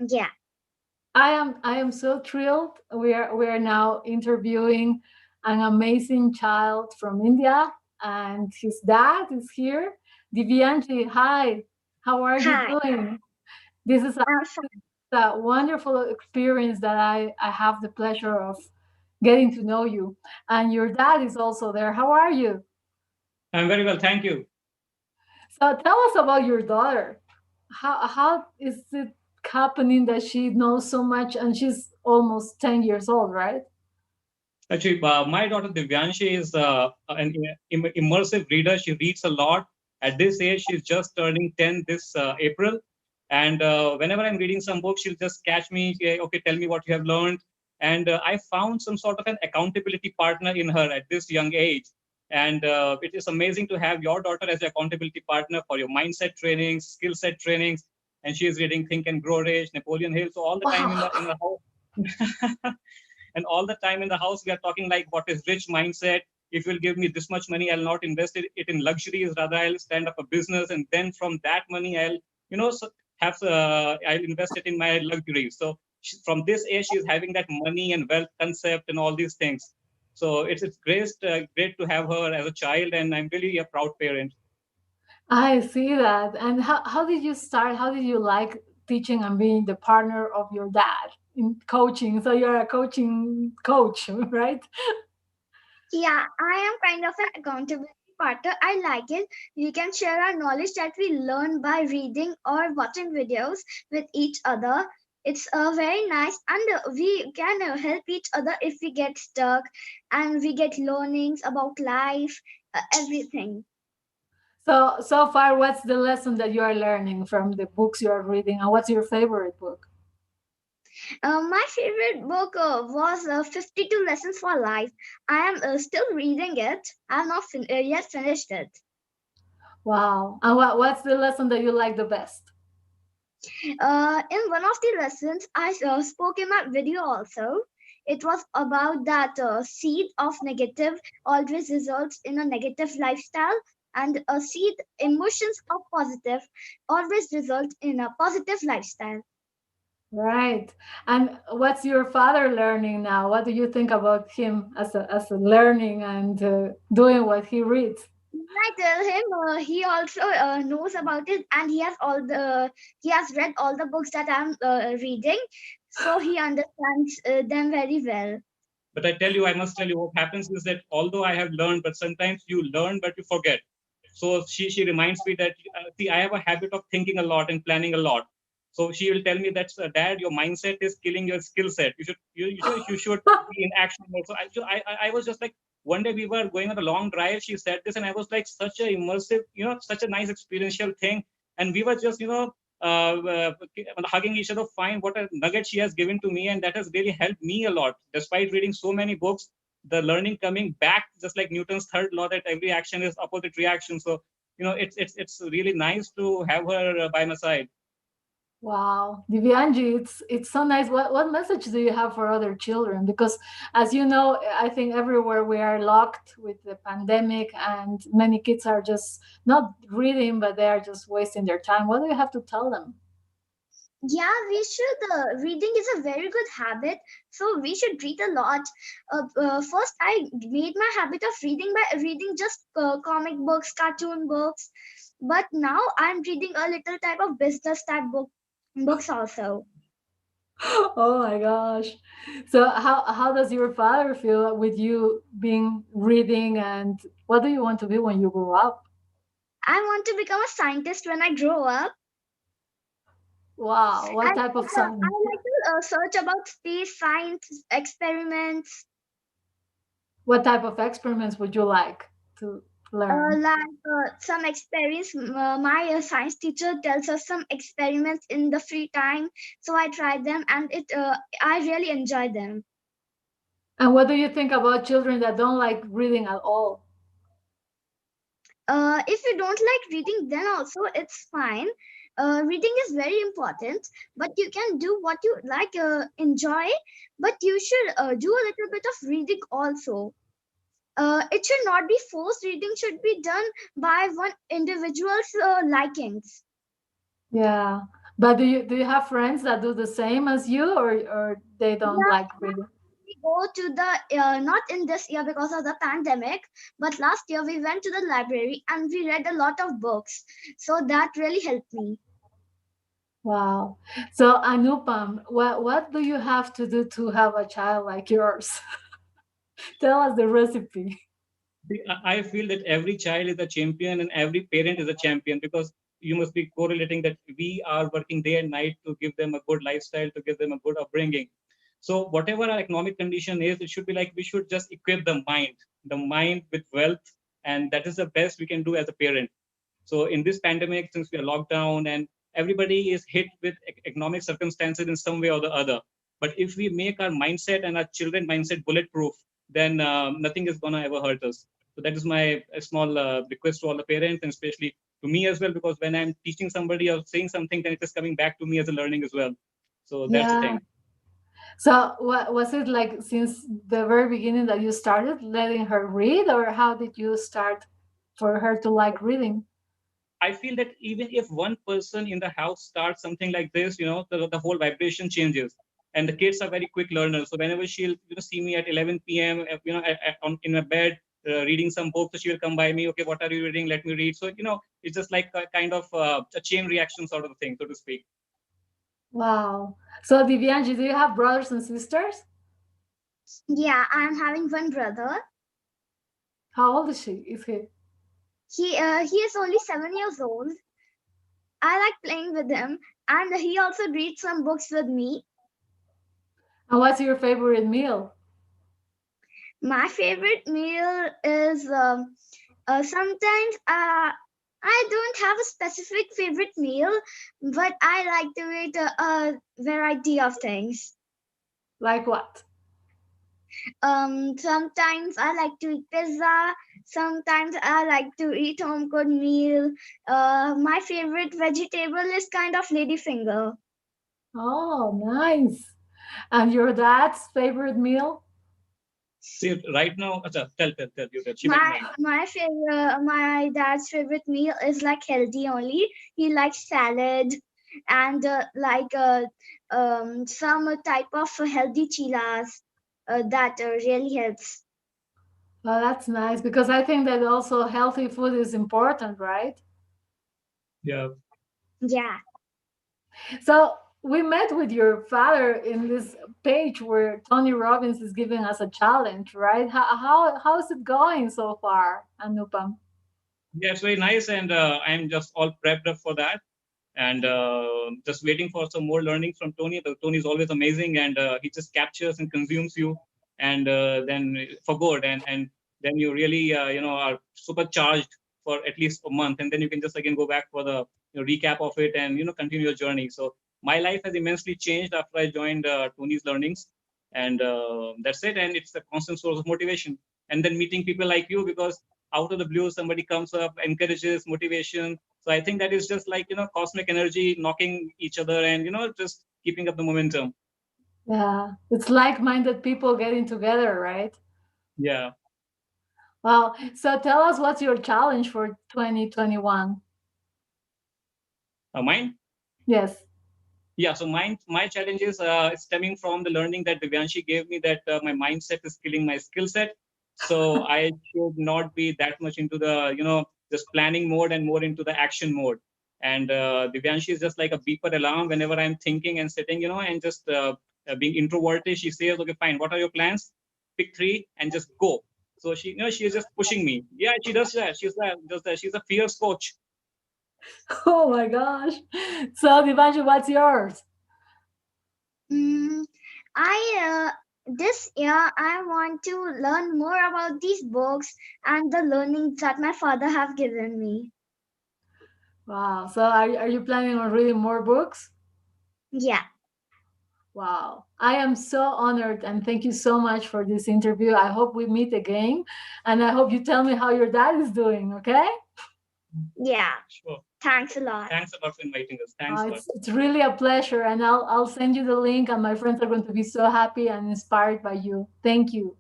Yeah. I am so thrilled. We are now interviewing an amazing child from India, and his dad is here. Divyanshi, hi. How are you Hi. doing? This is I'm fine. a wonderful experience that I have the pleasure of getting to know you. And your dad is also there. How are you? I'm very well, thank you. So tell us about your daughter. How is it happening that she knows so much and she's almost 10 years old, right? Actually, my daughter Divyanshi is an immersive reader. She reads a lot. At this age, she's just turning 10 this April. And whenever I'm reading some books, she'll just catch me, say, okay, tell me what you have learned. And I found some sort of an accountability partner in her at this young age. And it is amazing to have your daughter as your accountability partner for your mindset trainings, skill set trainings. And she is reading Think and Grow Rich, Napoleon Hill. So all the time Wow. in the house. And all the time in the house we are talking like what is rich mindset. If you'll give me this much money, I'll not invest it in luxuries, rather I'll stand up a business, and then from that money I'll have I'll invest it in my luxuries. So from this age she's having that money and wealth concept and all these things. So it's great to have her as a child, and I'm really a proud parent. I see that. And how did you start? How did you like teaching and being the partner of your dad in coaching? So you're a coaching coach, right? Yeah, I am kind of an accountability partner. I like it. We can share our knowledge that we learn by reading or watching videos with each other. It's very nice, and we can help each other if we get stuck, and we get learnings about life, everything. So far, what's the lesson that you are learning from the books you are reading, and what's your favorite book? My favorite book was 52 Lessons for Life. I am still reading it. I have not yet finished it. Wow. And what's the lesson that you like the best? In one of the lessons, I spoke in my video also. It was about that seed of negative always results in a negative lifestyle, and a seed emotions of positive always result in a positive lifestyle. Right. And what's your father learning now? What do you think about him as a learning and doing what he reads? I tell him he also knows about it, and he has read all the books that I'm reading, so he understands them very well. But I tell you, I must tell you, what happens is that although I have learned, but sometimes you learn, but you forget. So she reminds me that, see, I have a habit of thinking a lot and planning a lot. So she will tell me that, Dad, your mindset is killing your skill set. You should be in action mode. So I was just like, one day we were going on a long drive. She said this, and I was like, such a immersive, such a nice experiential thing. And we were just, hugging each other. Find what a nugget she has given to me, and that has really helped me a lot. Despite reading so many books, the learning coming back, just like Newton's third law, that every action is opposite reaction. So it's really nice to have her by my side. Wow, Divyanji, it's so nice. What message do you have for other children? Because as you know, I think everywhere we are locked with the pandemic, and many kids are just not reading, but they are just wasting their time. What do you have to tell them? Yeah, we should. Reading is a very good habit, so we should read a lot. First, I made my habit of reading by reading just comic books, cartoon books, but now I'm reading a little type of business type books also. Oh my gosh! So how does your father feel with you being reading, and what do you want to be when you grow up? I want to become a scientist when I grow up. Wow, I what type of I song? like to search about space science experiments. What type of experiments would you like to learn? Some experience, my science teacher tells us some experiments in the free time, so I try them, and it I really enjoy them. And what do you think about children that don't like reading at all? If you don't like reading, then also it's fine. Reading is very important, but you can do what you like, enjoy, but you should do a little bit of reading also. It should not be forced. Reading should be done by one individual's likings. Yeah. But do you have friends that do the same as you, or they don't Yeah, like reading? we go to the not in this year because of the pandemic, but last year we went to the library and we read a lot of books. So that really helped me. Wow. So Anupam, what do you have to do to have a child like yours? Tell us the recipe. I feel that every child is a champion and every parent is a champion, because you must be correlating that we are working day and night to give them a good lifestyle, to give them a good upbringing. So whatever our economic condition is, it should be like we should just equip the mind with wealth, and that is the best we can do as a parent. So in this pandemic, since we are locked down and everybody is hit with economic circumstances in some way or the other, but if we make our mindset and our children mindset bulletproof, then nothing is gonna ever hurt us. So that is my small request to all the parents, and especially to me as well, because when I'm teaching somebody or saying something, then it is coming back to me as a learning as well. So that's the Yeah. thing. So what was it like since the very beginning that you started letting her read, or how did you start for her to like reading? I feel that even if one person in the house starts something like this, the whole vibration changes. And the kids are very quick learners. So whenever she'll see me at 11 p.m., in my bed reading some books, so she will come by me. Okay, what are you reading? Let me read. So it's just like a kind of a chain reaction sort of thing, so to speak. Wow. So Divyanji, do you have brothers and sisters? Yeah, I'm having one brother. How old is she? Is he? He is only 7 years old. I like playing with him, and he also reads some books with me. And what's your favorite meal? My favorite meal is sometimes I don't have a specific favorite meal, but I like to eat a variety of things. Like what? Sometimes I like to eat pizza. Sometimes I like to eat home cooked meal. My favorite vegetable is kind of ladyfinger. Oh, nice. And your dad's favorite meal? See, right now, acha, tell you that she might My mind. my dad's favorite meal is like healthy only. He likes salad and some type of healthy chilas that really helps. Well, that's nice because I think that also healthy food is important, right? Yeah. Yeah, So we met with your father in this page where Tony Robbins is giving us a challenge, right? How is it going so far, Anupam? Yeah, it's very nice, and I'm just all prepped up for that, and just waiting for some more learning from Tony. Tony is always amazing, and he just captures and consumes you, and then for good, and then you really are supercharged for at least a month, and then you can just again go back for the recap of it, and continue your journey. So my life has immensely changed after I joined Tony's learnings, and that's it. And it's a constant source of motivation. And then meeting people like you, because out of the blue somebody comes up, encourages, motivation. So I think that is just like cosmic energy knocking each other, and just keeping up the momentum. Yeah, it's like-minded people getting together, right? Yeah. Well, so tell us what's your challenge for 2021? Mine. Yes. Yeah, so my challenge is stemming from the learning that Divyanshi gave me, that my mindset is killing my skill set. So I should not be that much into the just planning mode and more into the action mode. And Divyanshi is just like a beeper alarm whenever I'm thinking and sitting, and just being introverted. She says, "Okay, fine. What are your plans? Pick three and just go." So she is just pushing me. Yeah, she does that. Does that. She's a fierce coach. Oh my gosh. So Divanshi, what's yours? mm, I this year I want to learn more about these books and the learnings that my father have given me. Wow. So are you planning on reading more books? Yeah, Wow. I am so honored and thank you so much for this interview. I hope we meet again and I hope you tell me how your dad is doing, okay? yeah. Sure. Thanks a lot. Thanks a lot for inviting us. Thanks a lot. It's really a pleasure and I'll send you the link and my friends are going to be so happy and inspired by you. Thank you.